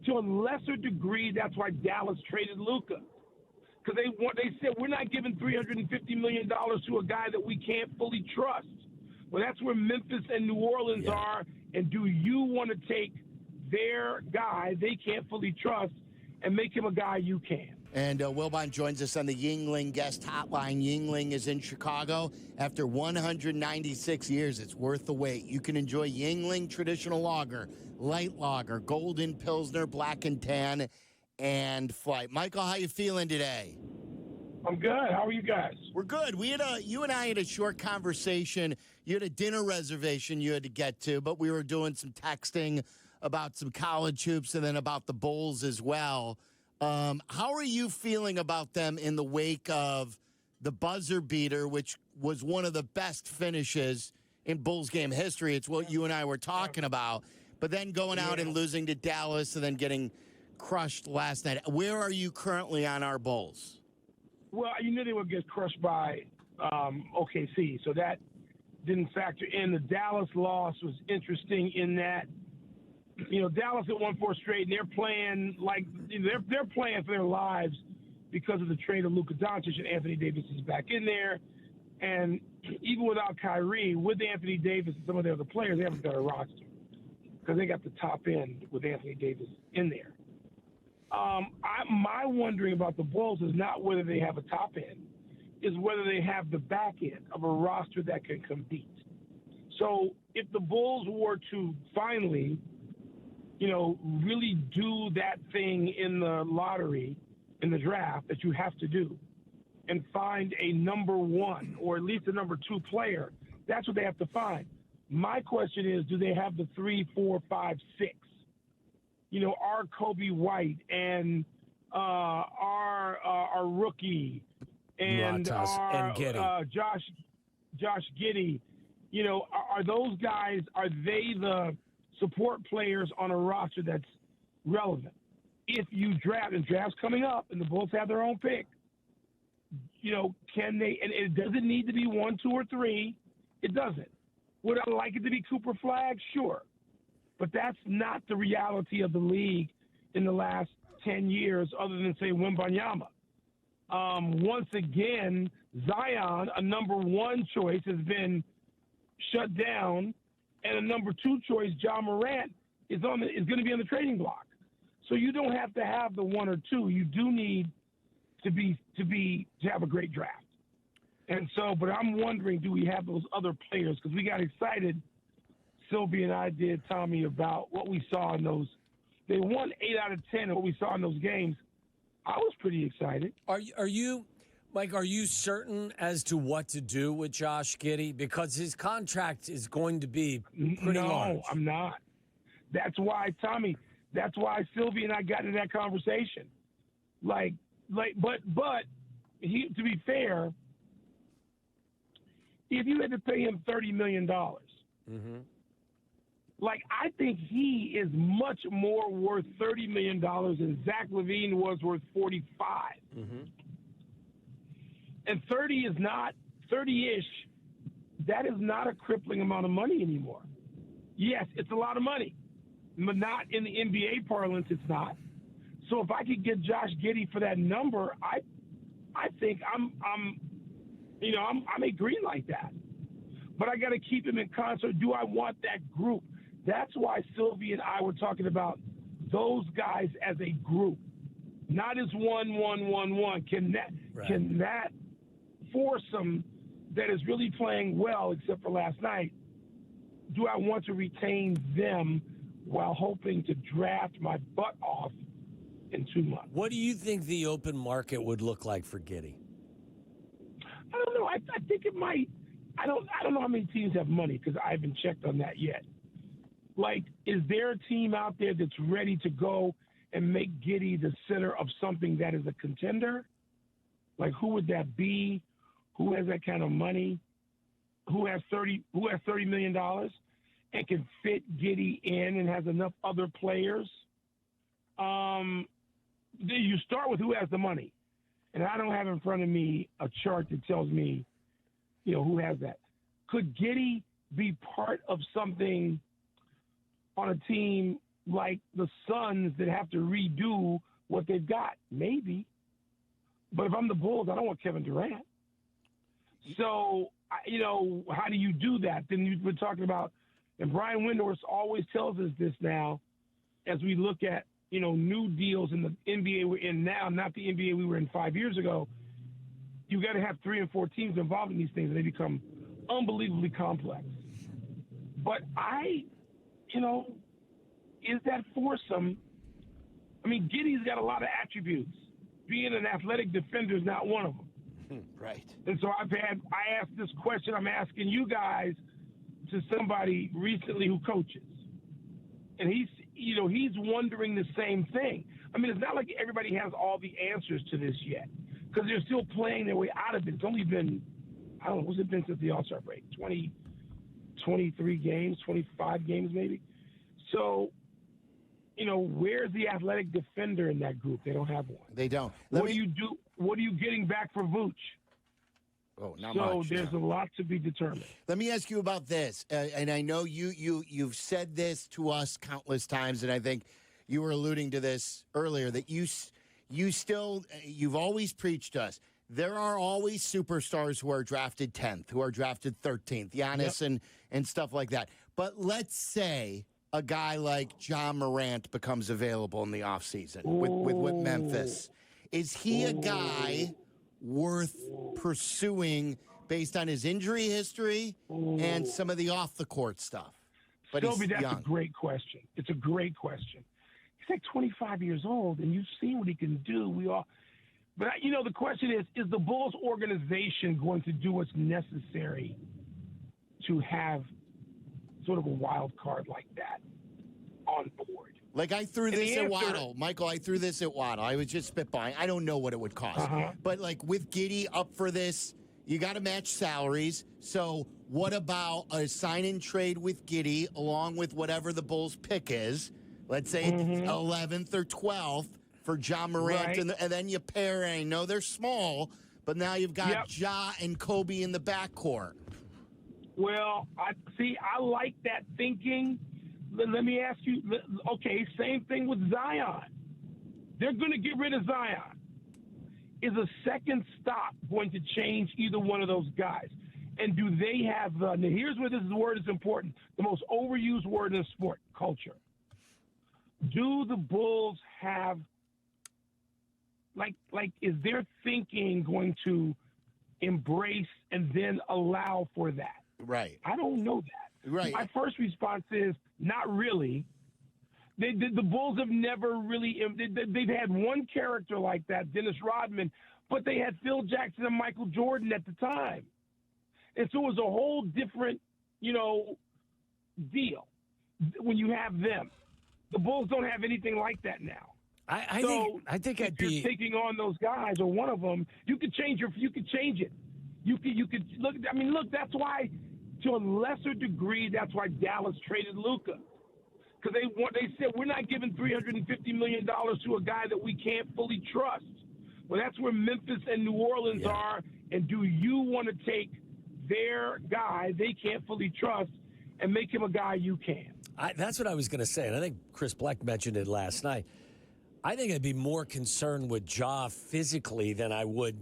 to a lesser degree, that's why Dallas traded Luka. Because they said, we're not giving $350 million to a guy that we can't fully trust. Well, that's where Memphis and New Orleans are. And do you want to take their guy they can't fully trust and make him a guy you can? And Wilbon joins us on the Yingling guest hotline. Yingling is in Chicago. After 196 years, it's worth the wait. You can enjoy Yingling traditional lager, light lager, golden pilsner, black and tan, and flight. Michael, how you feeling today? I'm good. How are you guys? We're good. You and I had a short conversation. You had a dinner reservation you had to get to, but we were doing some texting about some college hoops and then about the Bulls as well. How are you feeling about them in the wake of the buzzer beater, which was one of the best finishes in Bulls game history? It's what you and I were talking about. But then going out and losing to Dallas and then getting crushed last night. Where are you currently on our Bulls? Well, you knew they would get crushed by OKC, so that didn't factor in. The Dallas loss was interesting in that, Dallas had won 4 straight, and they're playing they're playing for their lives because of the trade of Luka Doncic, and Anthony Davis is back in there. And even without Kyrie, with Anthony Davis and some of the other players, they have a better roster because they got the top end with Anthony Davis in there. My wondering about the Bulls is not whether they have a top end, is whether they have the back end of a roster that can compete. So if the Bulls were to finally, really do that thing in the lottery, in the draft that you have to do, and find a number 1 or at least a number 2 player, that's what they have to find. My question is, do they have the 3, 4, 5, 6? Our Kobe White and our rookie and our Josh Giddey. Are those guys? Are they the support players on a roster that's relevant? If you draft, and draft's coming up, and the Bulls have their own pick, can they? And it doesn't need to be 1, 2, or 3. It doesn't. Would I like it to be Cooper Flagg? Sure. But that's not the reality of the league in the last 10 years, other than, say, Wembanyama. Once again, Zion, a number 1 choice, has been shut down, and a number 2 choice, Ja Morant, is going to be on the trading block. So you don't have to have the 1 or 2. You do need to have a great draft. And so, but I'm wondering, do we have those other players? Because we got excited. Sylvie and I did, Tommy, about what we saw in those. They won 8 out of 10 of what we saw in those games. I was pretty excited. Are you, Mike, are you certain as to what to do with Josh Giddey? Because his contract is going to be pretty large. No, I'm not. That's why, Tommy, Sylvie and I got into that conversation. But he, to be fair, if you had to pay him $30 million, I think he is much more worth $30 million than Zach LaVine was worth 45. And 30-ish, that is not a crippling amount of money anymore. Yes, it's a lot of money, but not in the NBA parlance, it's not. So if I could get Josh Giddey for that number, I think I'm a green like that. But I got to keep him in concert. Do I want that group? That's why Sylvie and I were talking about those guys as a group, not as one. Can that foursome that is really playing well, except for last night, do I want to retain them while hoping to draft my butt off in 2 months? What do you think the open market would look like for Giddey? I don't know. I think it might. I don't know how many teams have money because I haven't checked on that yet. Is there a team out there that's ready to go and make Giddey the center of something that is a contender? Who would that be? Who has that kind of money? Who has $30 million and can fit Giddey in and has enough other players? You start with who has the money. And I don't have in front of me a chart that tells me, who has that. Could Giddey be part of something on a team like the Suns that have to redo what they've got. Maybe. But if I'm the Bulls, I don't want Kevin Durant. So, how do you do that? Then we're talking about, and Brian Windhorst always tells us this now, as we look at, new deals in the NBA we're in now, not the NBA we were in 5 years ago. You got to have 3 and 4 teams involved in these things, and they become unbelievably complex. But is that foursome? I mean, Giddey's got a lot of attributes. Being an athletic defender is not one of them. Right. And so I asked this question I'm asking you guys to somebody recently who coaches. And he's wondering the same thing. I mean, it's not like everybody has all the answers to this yet, because they're still playing their way out of it. It's only been, I don't know, what's it been since the All-Star break? 23 games, 25 games maybe. So, where's the athletic defender in that group? They don't have one. They don't. What do you do? What are you getting back for Vooch? Oh, not much. So there's a lot to be determined. Let me ask you about this, and I know you've said this to us countless times, and I think you were alluding to this earlier, that you've always preached to us. There are always superstars who are drafted 10th, who are drafted 13th, Giannis and stuff like that. But let's say a guy like Ja Morant becomes available in the offseason with Memphis. Is he a guy worth pursuing based on his injury history and some of the off-the-court stuff? But Silvy, he's that's young. a great question. It's a great question. He's like 25 years old, and you've seen what he can do. But, the question is the Bulls organization going to do what's necessary to have sort of a wild card like that on board? Like I threw this at Waddle. Michael, I threw this at Waddle. I was just spitballing. I don't know what it would cost. But like with Giddey up for this, you got to match salaries. So what about a sign-in trade with Giddey along with whatever the Bulls pick is? Let's say 11th or 12th for Ja Morant. Right. And then you pair, and I know they're small, but now you've got Ja and Kobe in the backcourt. Well, I like that thinking. Let me ask you, okay, same thing with Zion. They're going to get rid of Zion. Is a second stop going to change either one of those guys? And do they have now here's where this word is important, the most overused word in sport, culture. Do the Bulls have, is their thinking going to embrace and then allow for that? Right. I don't know that. Right. My first response is not really. The Bulls have never really – they've had one character like that, Dennis Rodman, but they had Phil Jackson and Michael Jordan at the time. And so it was a whole different, deal when you have them. The Bulls don't have anything like that now. I think if you're taking on those guys or one of them, you could change it. You could look. I mean, look. That's why, to a lesser degree, that's why Dallas traded Luka, because they said we're not giving $350 million to a guy that we can't fully trust. Well, that's where Memphis and New Orleans are. And do you want to take their guy they can't fully trust and make him a guy you can? That's what I was going to say, and I think Chris Bleck mentioned it last night. I think I'd be more concerned with Ja physically than I would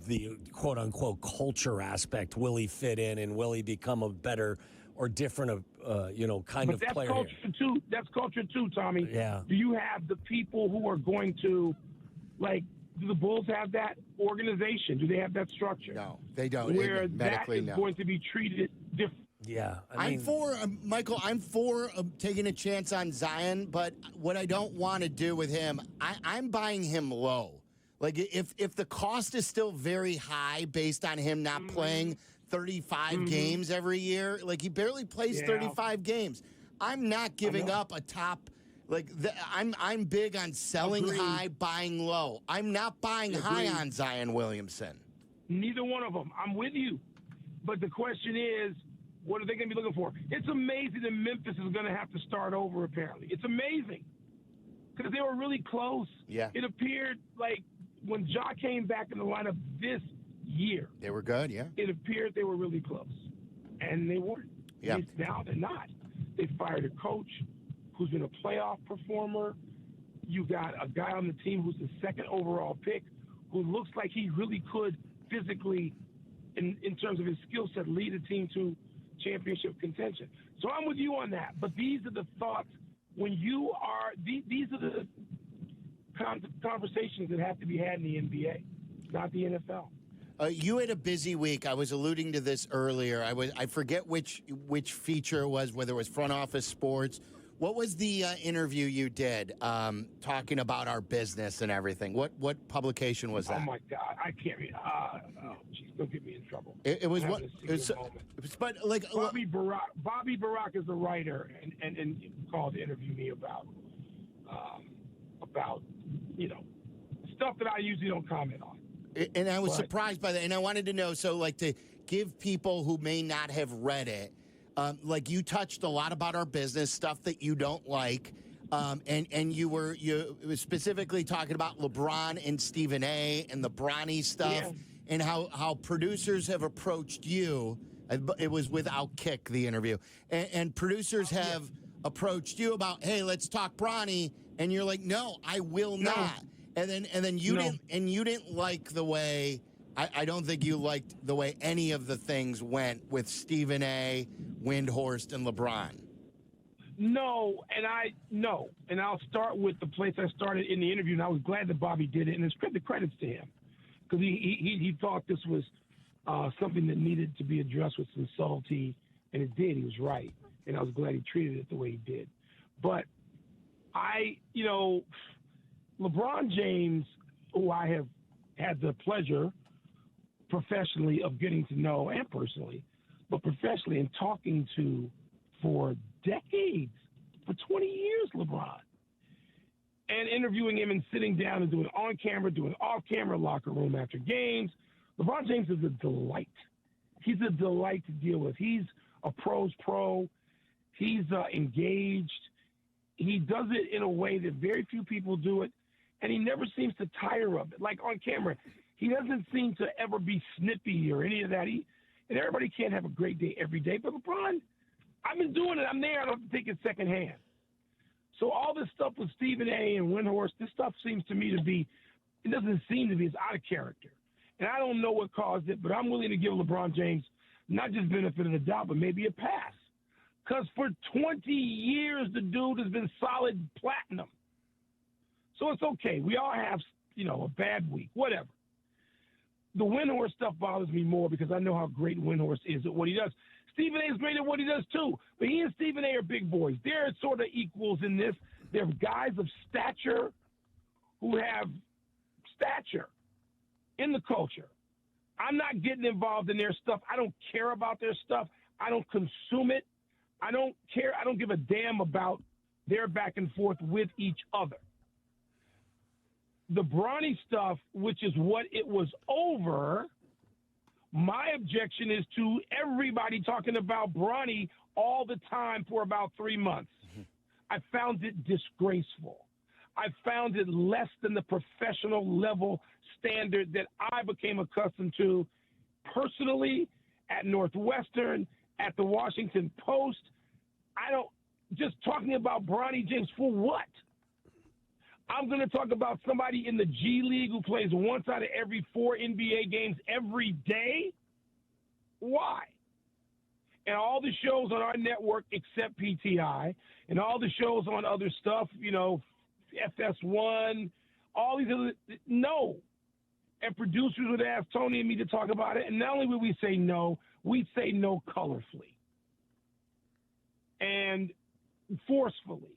the quote-unquote culture aspect. Will he fit in, and will he become a better or different, kind of player? But that's culture too. That's culture too, Tommy. Yeah. Do you have the people who are going to, do the Bulls have that organization? Do they have that structure? No, they don't. Where that is going to be treated different. Yeah, I'm for Michael. I'm for taking a chance on Zion, but what I don't want to do with him, I'm buying him low. Like if the cost is still very high based on him not playing 35 games every year, like he barely plays 35 games. I'm not giving up a top. I'm big on selling high, buying low. I'm not buying high on Zion Williamson. Neither one of them. I'm with you, but the question is, what are they going to be looking for? It's amazing that Memphis is going to have to start over, apparently. It's amazing because they were really close. Yeah. It appeared like when Ja came back in the lineup this year. They were good, yeah. It appeared they were really close, and they weren't. Yeah. Now they're not. They fired a coach. who's been a playoff performer. You got a guy on the team who's the second overall pick who looks like he really could physically, in terms of his skill set, lead a team to championship contention. So I'm with you on that. But these are the thoughts when you are these are the conversations that have to be had in the NBA, not the NFL. You had a busy week. I was alluding to this earlier. I forget which feature it was, whether it was Front Office Sports. What was the interview you did talking about our business and everything? What publication was that? Oh my God, I can't read. Jeez, don't get me in trouble. It was what? But like Bobby Barack is a writer and called to interview me about stuff that I usually don't comment on. And I was surprised by that. And I wanted to know, so like to give people who may not have read it, like you touched a lot about our business, stuff that you don't like. And you were specifically talking about LeBron and Stephen A. and the Bronny stuff and how producers have approached you. It was without Kick, the interview. And producers have approached you about, hey, let's talk Bronny. And you're like, no, I will not. And then you didn't like the way I don't think you liked the way any of the things went with Stephen A., Windhorst, and LeBron. No, and I'll start with the place I started in the interview, and I was glad that Bobby did it, and the credits to him because he thought this was something that needed to be addressed with some subtlety, and it did. He was right, and I was glad he treated it the way he did. But LeBron James, who I have had the pleasure professionally of getting to know and personally, but professionally and talking to for decades, for 20 years, LeBron, and interviewing him and sitting down and doing on-camera, doing off-camera, locker room after games. LeBron James is a delight. He's a delight to deal with. He's a pro's pro. He's engaged. He does it in a way that very few people do it, and he never seems to tire of it. Like on camera, he doesn't seem to ever be snippy or any of that. And everybody can't have a great day every day, but LeBron, I've been doing it. I'm there. I don't have to take it secondhand. So all this stuff with Stephen A. and Windhorst, this stuff seems to me to be, it doesn't seem to be, it's out of character. And I don't know what caused it, but I'm willing to give LeBron James not just benefit of the doubt, but maybe a pass. Because for 20 years, the dude has been solid platinum. So it's okay. We all have, a bad week, whatever. The Windhorst stuff bothers me more because I know how great Windhorst is at what he does. Stephen A. is great at what he does, too. But he and Stephen A. are big boys. They're sort of equals in this. They're guys of stature who have stature in the culture. I'm not getting involved in their stuff. I don't care about their stuff. I don't consume it. I don't care. I don't give a damn about their back and forth with each other. The Bronny stuff, which is what it was over, my objection is to everybody talking about Bronny all the time for about 3 months. I found it disgraceful. I found it less than the professional level standard that I became accustomed to personally at Northwestern, at the Washington Post. Just talking about Bronny James for what? I'm going to talk about somebody in the G League who plays once out of every 4 NBA games every day? Why? And all the shows on our network except PTI and all the shows on other stuff, FS1, all these other, no. And producers would ask Tony and me to talk about it. And not only would we say no, we'd say no colorfully and forcefully.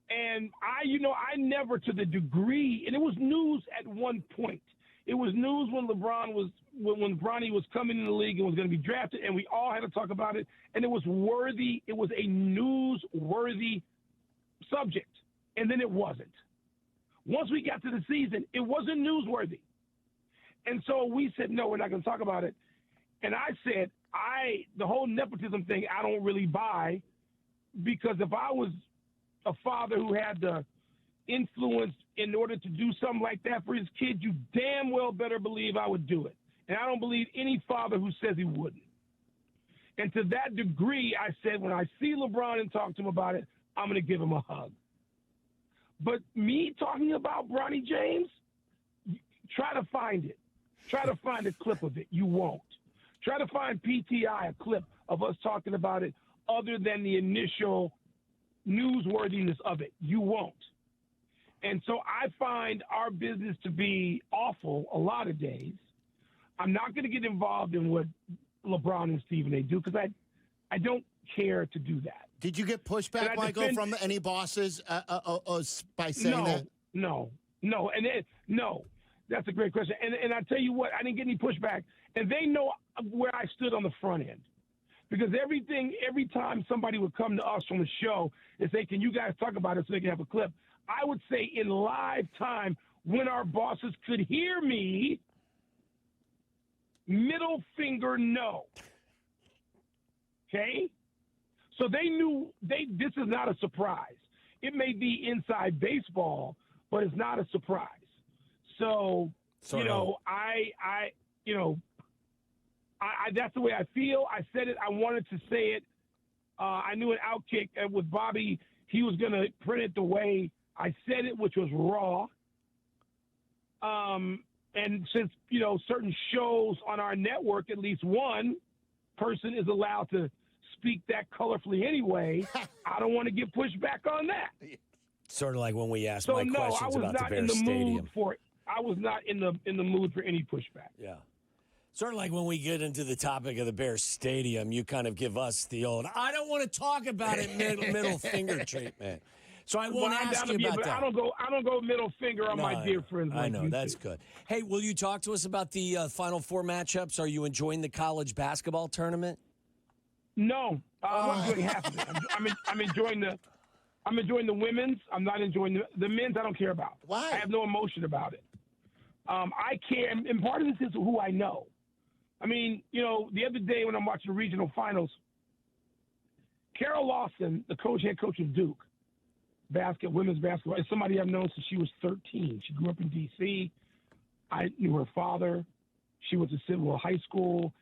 And I never to the degree, and it was news at one point. It was news when when Bronny was coming in the league and was going to be drafted, and we all had to talk about it. And it was worthy. It was a newsworthy subject, and then it wasn't. Once we got to the season, it wasn't newsworthy. And so we said, no, we're not going to talk about it. And I said, the whole nepotism thing, I don't really buy, because if I was a father who had the influence in order to do something like that for his kid, you damn well better believe I would do it. And I don't believe any father who says he wouldn't. And to that degree, I said, when I see LeBron and talk to him about it, I'm going to give him a hug. But me talking about Bronny James, try to find it. Try to find a clip of it. You won't. Try to find PTI, a clip of us talking about it other than the initial newsworthiness of it. You won't. And so I find our business to be awful a lot of days. I'm not going to get involved in what LeBron and Stephen A do because I don't care to do that. Did you get pushback, Michael, from any bosses by saying that? No. No. That's a great question. And I tell you what, I didn't get any pushback. And they know where I stood on the front end. Because every time somebody would come to us from the show and say, can you guys talk about it so they can have a clip? I would say in live time when our bosses could hear me, middle finger no. Okay? So they knew this is not a surprise. It may be inside baseball, but it's not a surprise. So I that's the way I feel. I said it. I wanted to say it. I knew an Outkick with Bobby. He was going to print it the way I said it, which was raw. And since, certain shows on our network, at least one person is allowed to speak that colorfully anyway, I don't want to get pushed back on that. Sort of like when we asked Mike questions about the Bears Stadium. I was not in the mood for any pushback. Yeah. Sort of like when we get into the topic of the Bears Stadium, you kind of give us the old, I don't want to talk about it, middle finger treatment. So I won't ask you about that. I don't go middle finger on my dear friends. I know, that's good. Hey, will you talk to us about the Final Four matchups? Are you enjoying the college basketball tournament? No, I'm not enjoying half of it. I'm enjoying the women's. I'm not enjoying the men's. I don't care about. Why? I have no emotion about it. I care, and part of this is who I know. I mean, the other day when I'm watching the regional finals, Carol Lawson, the head coach of Duke women's basketball, is somebody I've known since she was 13. She grew up in D.C. I knew her father. She went to Sidwell High School.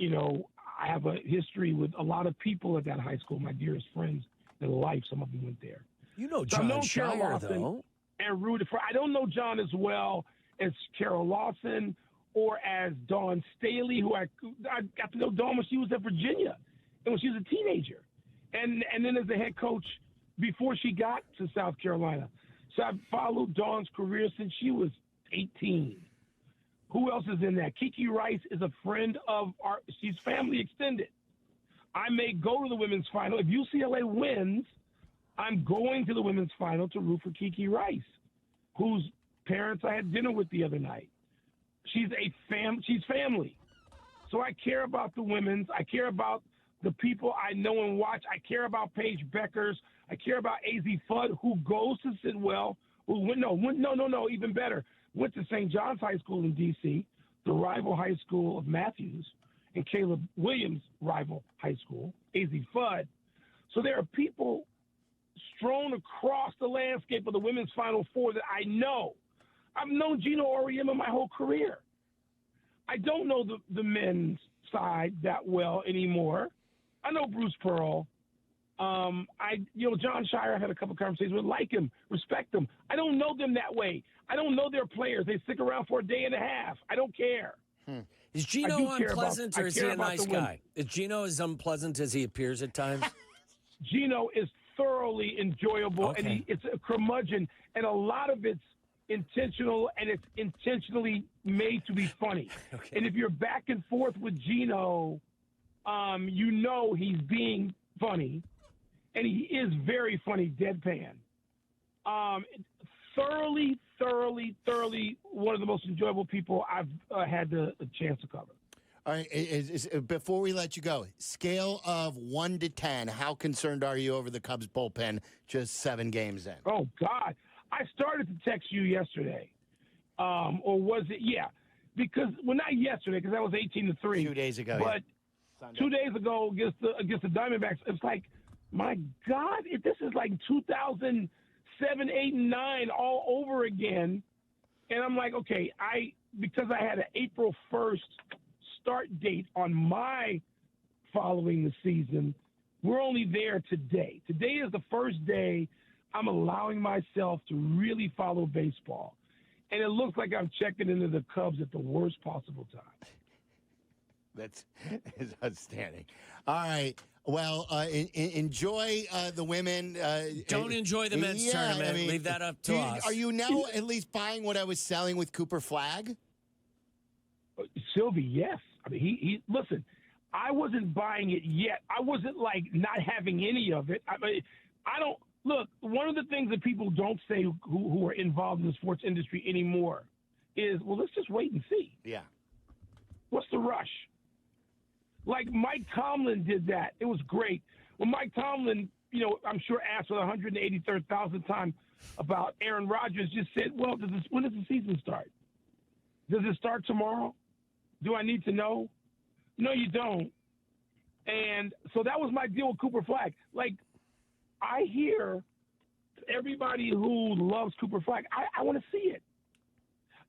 I have a history with a lot of people at that high school, my dearest friends in life. Some of them went there. You know John Shire, though. And rooted for. I don't know John as well as Carol Lawson or as Dawn Staley, who I got to know Dawn when she was at Virginia and when she was a teenager. And then as a head coach before she got to South Carolina. So I've followed Dawn's career since she was 18. Who else is in that? Kiki Rice is a friend of she's family extended. I may go to the women's final. If UCLA wins, I'm going to the women's final to root for Kiki Rice, whose parents I had dinner with the other night. She's she's family. So I care about the women's. I care about the people I know and watch. I care about Paige Beckers. I care about AZ Fudd, who goes to Sidwell, even better, went to St. John's High School in D.C., the rival high school of Matthews, and Caleb Williams' rival high school, AZ Fudd. So there are people strewn across the landscape of the women's Final Four that I know. I've known Gino Auriemma my whole career. I don't know the men's side that well anymore. I know Bruce Pearl. John Shire, I had a couple conversations with, like him, respect him. I don't know them that way. I don't know their players. They stick around for a day and a half. I don't care. Is Gino unpleasant or is he a nice guy? Is Gino as unpleasant as he appears at times? Gino is thoroughly enjoyable, Okay. and it's a curmudgeon, and a lot of it's intentional, and it's intentionally made to be funny. Okay. And if you're back and forth with Gino, he's being funny, and he is very funny, deadpan. Thoroughly one of the most enjoyable people I've had the chance to cover. All right, before we let you go, scale of 1 to 10, how concerned are you over the Cubs bullpen just 7 games in? Oh, God. I started to text you yesterday. Or was it? Yeah. Not yesterday, because that was 18-3. 2 days ago. But Sunday. 2 days ago against the Diamondbacks, it's like, my God, this is like 2007, 8, and 9 all over again. And I'm like, okay, because I had an April 1st start date on my following the season, We're only there today. Today is the first day I'm allowing myself to really follow baseball. And it looks like I'm checking into the Cubs at the worst possible time. That's outstanding. All right. Well, enjoy the women. Don't enjoy the men's tournament. I mean, leave that up to us. Are you now at least buying what I was selling with Cooper Flagg? Silvy, yes. I mean, he listen, I wasn't buying it yet. I wasn't like not having any of it. I mean, I don't look. One of the things that people don't say who are involved in the sports industry anymore is, well, let's just wait and see. Yeah. What's the rush? Like Mike Tomlin did that. It was great. When Mike Tomlin, I'm sure asked for the 183rd time about Aaron Rodgers, just said, well, when does the season start? Does it start tomorrow? Do I need to know? No, you don't. And so that was my deal with Cooper Flagg. Like, I hear everybody who loves Cooper Flagg, I want to see it.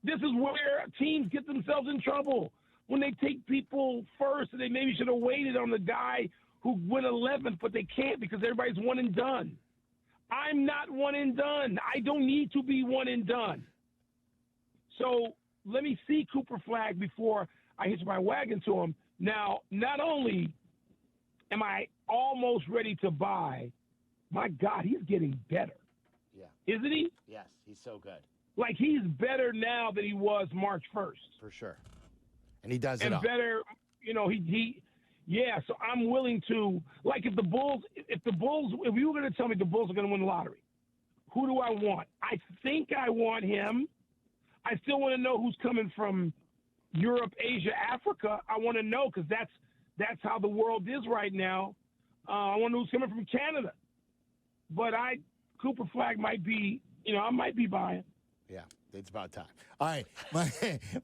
This is where teams get themselves in trouble. When they take people first, and they maybe should have waited on the guy who went 11th, but they can't because everybody's one and done. I'm not one and done. I don't need to be one and done. So let me see Cooper Flagg before I hitch my wagon to him. Now, not only am I almost ready to buy, my God, he's getting better. Yeah. Isn't he? Yes, he's so good. Like, he's better now than he was March 1st. For sure. And he does it and all. Better, so I'm willing to, like, if you were going to tell me the Bulls are going to win the lottery, who do I want? I think I want him. I still want to know who's coming from Europe, Asia, Africa. I want to know because that's how the world is right now. I want to know who's coming from Canada. But Cooper Flagg might be, I might be buying. Yeah, it's about time. All right,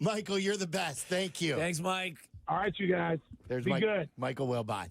Michael, you're the best. Thank you. Thanks, Mike. All right, you guys. There's be good. Michael Wilbon.